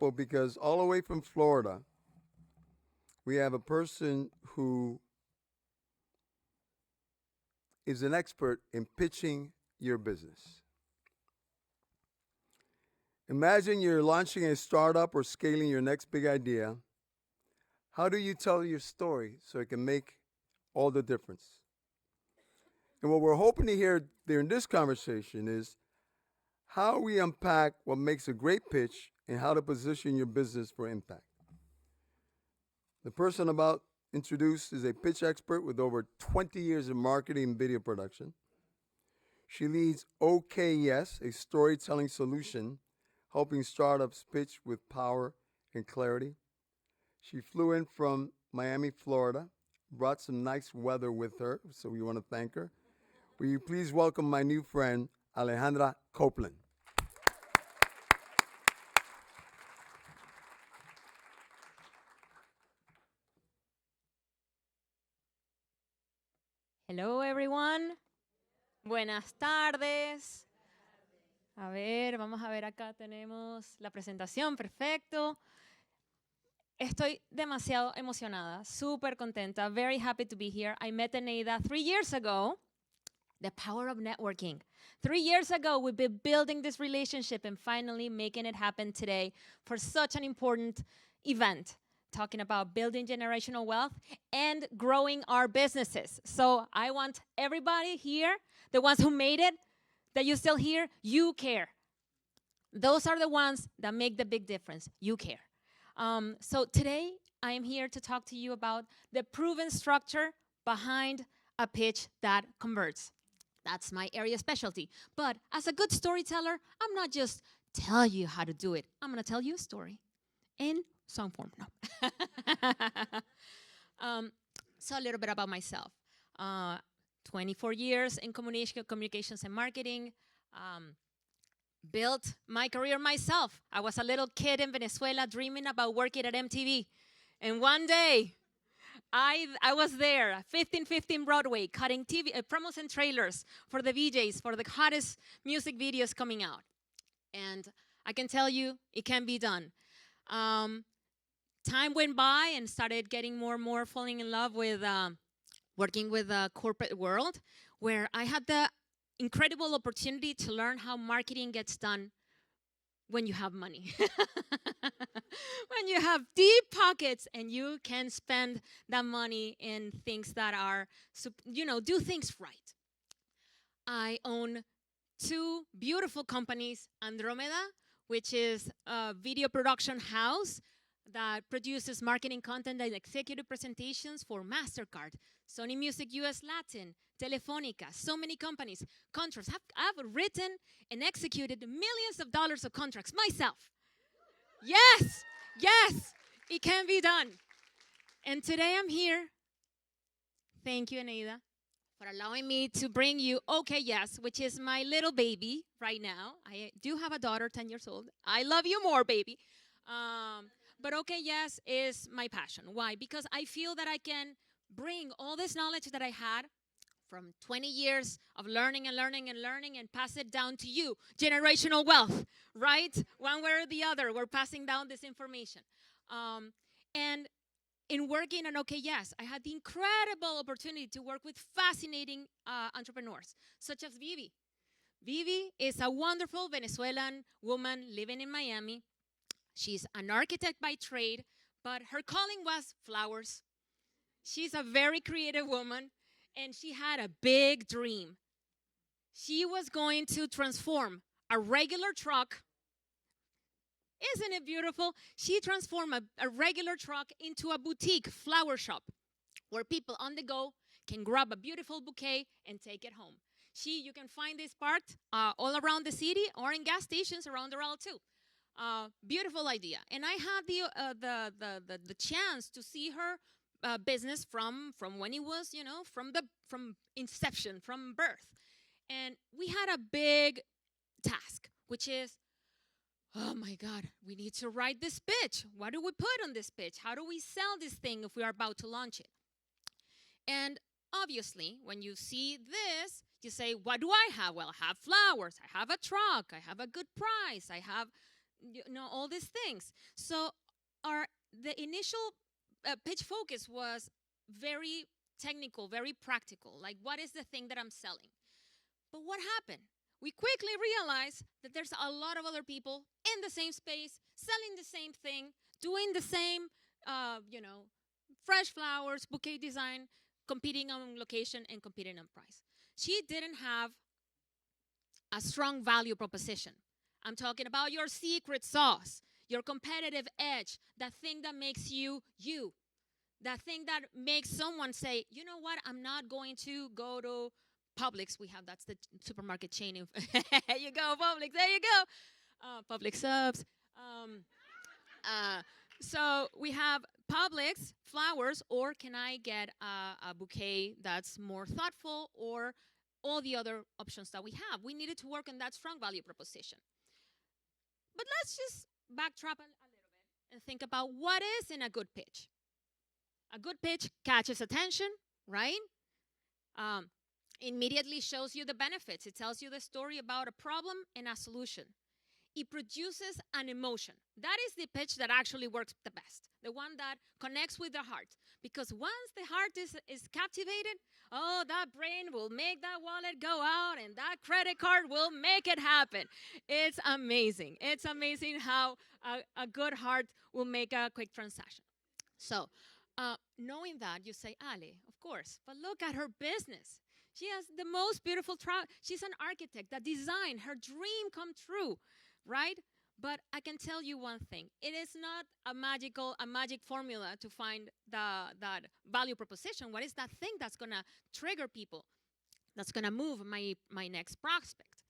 example because all the way from Florida, we have a person who is an expert in pitching your business. Imagine you're launching a startup or scaling your next big idea. How do you tell your story so it can make all the difference? And what we're hoping to hear during this conversation is how we unpack what makes a great pitch and how to position your business for impact. The person about introduced is a pitch expert with over 20 years of marketing and video production. She leads OK Yes, a storytelling solution helping startups pitch with power and clarity. She flew in from Miami, Florida, brought some nice weather with her, so we want to thank her. Will you please welcome my new friend, Alejandra Copeland. Hello, everyone. Buenas tardes. A ver, vamos a ver, acá tenemos la presentación, perfecto. Estoy demasiado emocionada, súper contenta, very happy to be here. I met Eneida 3 years ago. The power of networking. 3 years ago, we've been building this relationship and finally making it happen today for such an important event, talking about building generational wealth and growing our businesses. So I want everybody here, the ones who made it, that you're still here, you care. Those are the ones that make the big difference. You care. So today, I am here to talk to you about the proven structure behind a pitch that converts. That's my area of specialty. But as a good storyteller, I'm not just tell you how to do it. I'm going to tell you a story in song form. No. So a little bit about myself. 24 years in communications and marketing. Built my career myself. I was a little kid in Venezuela dreaming about working at MTV. And one day, I was there, 1515 Broadway, cutting TV promos and trailers for the VJs, for the hottest music videos coming out. And I can tell you, it can be done. Time went by and started getting more and more falling in love with working with the corporate world, where I had the incredible opportunity to learn how marketing gets done when you have money. When you have deep pockets and you can spend that money in things that are, do things right. I own 2 beautiful companies, Andromeda, which is a video production house that produces marketing content and executive presentations for MasterCard, Sony Music US Latin, Telefonica, so many companies, contracts. I've written and executed millions of dollars of contracts myself. Yes, it can be done. And today I'm here. Thank you, Eneida, for allowing me to bring you OK Yes, which is my little baby right now. I do have a daughter, 10 years old. I love you more, baby. But OK Yes is my passion. Why? Because I feel that I can bring all this knowledge that I had from 20 years of learning and pass it down to you. Generational wealth, right? One way or the other, we're passing down this information. And in working on OK Yes, I had the incredible opportunity to work with fascinating entrepreneurs, such as Vivi. Vivi is a wonderful Venezuelan woman living in Miami. She's an architect by trade, but her calling was flowers. She's a very creative woman, and she had a big dream. She was going to transform a regular truck. Isn't it beautiful? She transformed a regular truck into a boutique flower shop where people on the go can grab a beautiful bouquet and take it home. You can find this parked all around the city or in gas stations around the world too. Beautiful idea. And I had the chance to see her business from when it was, from inception, from birth. And we had a big task, which is, oh my God, we need to write this pitch. What do we put on this pitch? How do we sell this thing if we are about to launch it? And obviously, when you see this, you say, what do I have? Well, I have flowers. I have a truck. I have a good price. I have all these things. So the initial pitch focus was very technical, very practical. Like, what is the thing that I'm selling? But what happened? We quickly realized that there's a lot of other people in the same space, selling the same thing, doing the same, fresh flowers, bouquet design, competing on location and competing on price. She didn't have a strong value proposition. I'm talking about your secret sauce, your competitive edge, that thing that makes you you, that thing that makes someone say, you know what, I'm not going to go to Publix. We have, that's the supermarket chain. There you go, Publix. There you go. Publix subs. So we have Publix flowers, or can I get a bouquet that's more thoughtful, or all the other options that we have? We needed to work on that strong value proposition. But let's just backtrack a little bit and think about what is in a good pitch. A good pitch catches attention, right? Immediately shows you the benefits. It tells you the story about a problem and a solution. It produces an emotion. That is the pitch that actually works the best, the one that connects with the heart. Because once the heart is captivated, oh, that brain will make that wallet go out, and that credit card will make it happen. It's amazing. It's amazing how a good heart will make a quick transaction. So, knowing that, you say, Ale, of course, but look at her business. She has the most beautiful she's an architect that designed her dream come true, right? But I can tell you one thing. It is not a magic formula to find that value proposition. What is that thing that's going to trigger people, that's going to move my next prospect?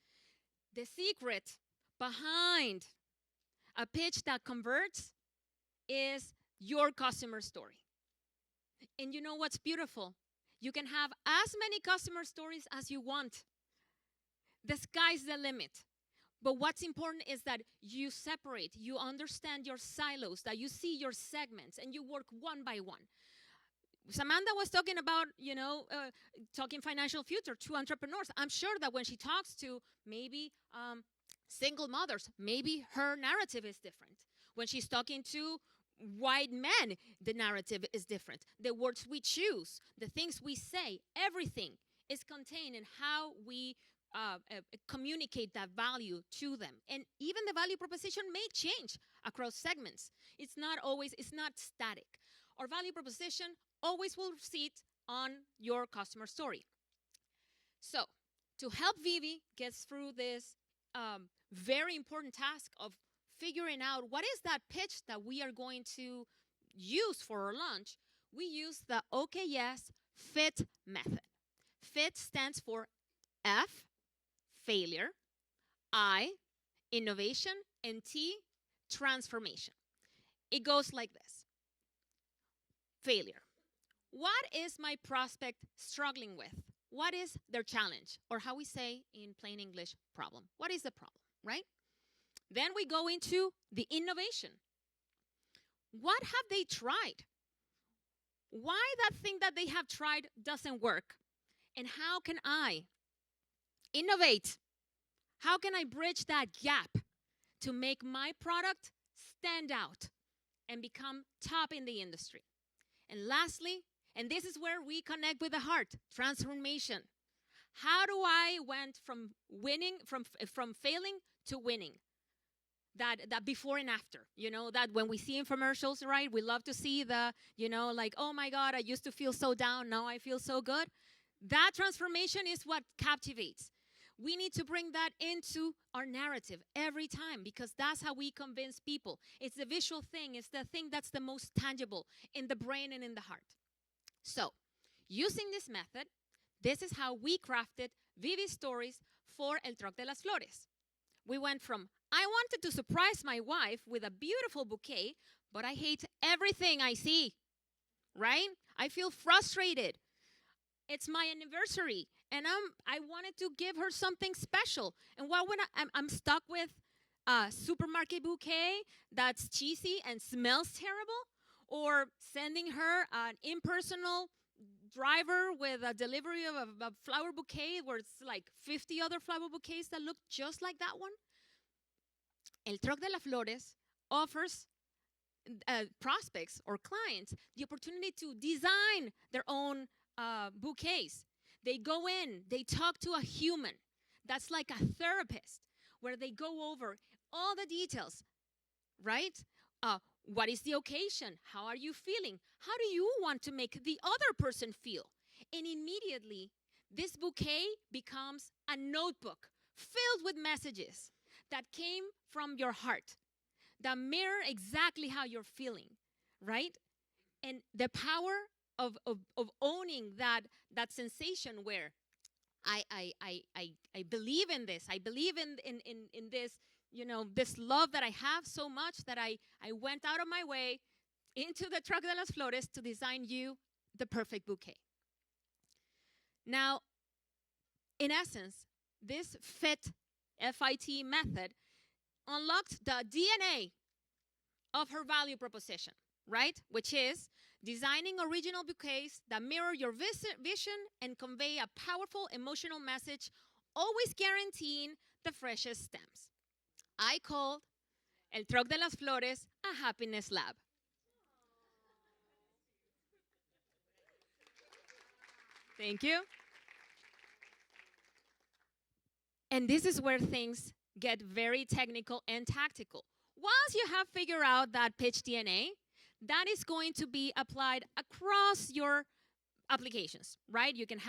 The secret behind a pitch that converts is your customer story. And you know what's beautiful? You can have as many customer stories as you want. The sky's the limit. But what's important is that you separate, you understand your silos, that you see your segments, and you work one by one. Samantha was talking about, talking financial future to entrepreneurs. I'm sure that when she talks to maybe single mothers, maybe her narrative is different. When she's talking to white men, the narrative is different. The words we choose, the things we say, everything is contained in how we communicate that value to them. And even the value proposition may change across segments. It's not static. Our value proposition always will sit on your customer story. So, to help Vivi get through this very important task of figuring out what is that pitch that we are going to use for our launch, we use the OKS FIT method. FIT stands for F, failure, I, innovation, and T, transformation. It goes like this. Failure. What is my prospect struggling with? What is their challenge? Or how we say in plain English, problem. What is the problem, right? Then we go into the innovation. What have they tried? Why that thing that they have tried doesn't work? And how can I innovate? How can I bridge that gap to make my product stand out and become top in the industry? And lastly, and this is where we connect with the heart, transformation. How do I went from winning, from failing to winning? That before and after, that when we see infomercials, right, we love to see the, like, oh my God, I used to feel so down, now I feel so good. That transformation is what captivates. We need to bring that into our narrative every time, because that's how we convince people. It's the visual thing, it's the thing that's the most tangible in the brain and in the heart. So, using this method, this is how we crafted Vivi's stories for El Troc de las Flores. We went from, I wanted to surprise my wife with a beautiful bouquet, but I hate everything I see, right? I feel frustrated. It's my anniversary, and I wanted to give her something special. And what when I'm stuck with a supermarket bouquet that's cheesy and smells terrible, or sending her an impersonal driver with a delivery of a flower bouquet where it's like 50 other flower bouquets that look just like that one. El Troc de las Flores offers prospects or clients the opportunity to design their own bouquets. They go in, they talk to a human. That's like a therapist where they go over all the details, right? What is the occasion? How are you feeling? How do you want to make the other person feel? And immediately, this bouquet becomes a notebook filled with messages that came from your heart, that mirror exactly how you're feeling, right? And the power of owning that sensation where I believe in this. I believe in this, this love that I have so much that I went out of my way into the Troc de las Flores to design you the perfect bouquet. Now, in essence, this FIT method unlocked the DNA of her value proposition, right? Which is designing original bouquets that mirror your vision and convey a powerful emotional message, always guaranteeing the freshest stems. I called El Troc de las Flores a happiness lab. Thank you. And this is where things get very technical and tactical. Once you have figured out that pitch DNA, that is going to be applied across your applications, right? You can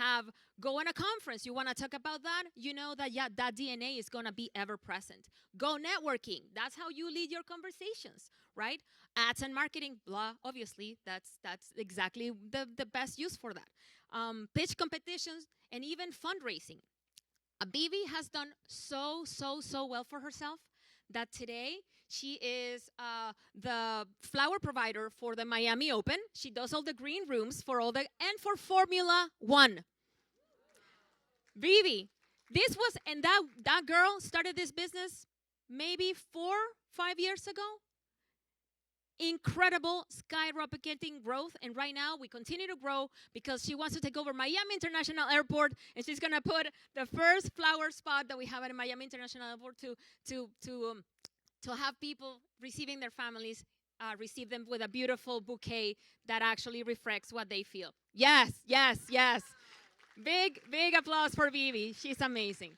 go on a conference, you want to talk about that, you know that, yeah, that DNA is going to be ever present. Go networking, that's how you lead your conversations, right? Ads and marketing, blah, obviously, that's exactly the best use for that. Pitch competitions and even fundraising. Vivi has done so well for herself that today she is the flower provider for the Miami Open. She does all the green rooms and for Formula One. Vivi, that girl started this business maybe 4-5 years ago. Incredible skyrocketing growth, and right now we continue to grow because she wants to take over Miami International Airport, and she's gonna put the first flower spot that we have at Miami International Airport to have people receiving their families receive them with a beautiful bouquet that actually reflects what they feel. Yes. Big applause for Vivi. She's amazing.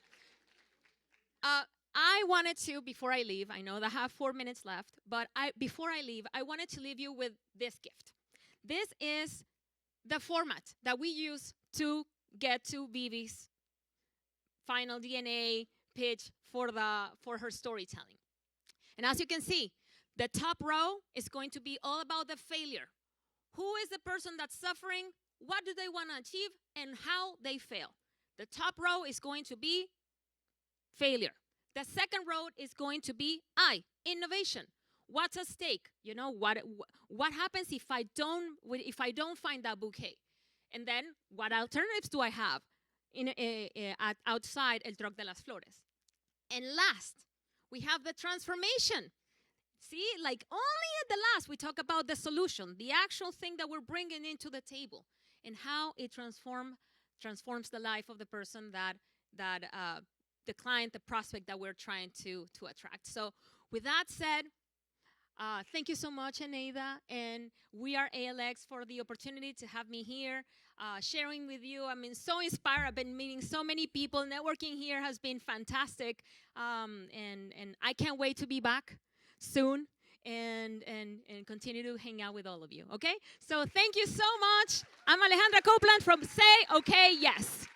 I wanted to, before I leave, I know that I have 4 minutes left, but before I leave, I wanted to leave you with this gift. This is the format that we use to get to Vivi's final DNA pitch for her storytelling. And as you can see, the top row is going to be all about the failure. Who is the person that's suffering? What do they want to achieve? And how they fail. The top row is going to be failure. The second row is going to be innovation. What's at stake? You know, what happens if I don't find that bouquet? And then what alternatives do I have outside El Troc de las Flores? And last, we have the transformation. See, like only at the last we talk about the solution, the actual thing that we're bringing into the table, and how it transforms the life of the person that the client, the prospect that we're trying to attract. So with that said, thank you so much, Eneida, and we are ALX for the opportunity to have me here, sharing with you. I mean, so inspired. I've been meeting so many people. Networking here has been fantastic, and I can't wait to be back soon and continue to hang out with all of you, okay? So thank you so much. I'm Alejandra Copeland from Say Okay Yes.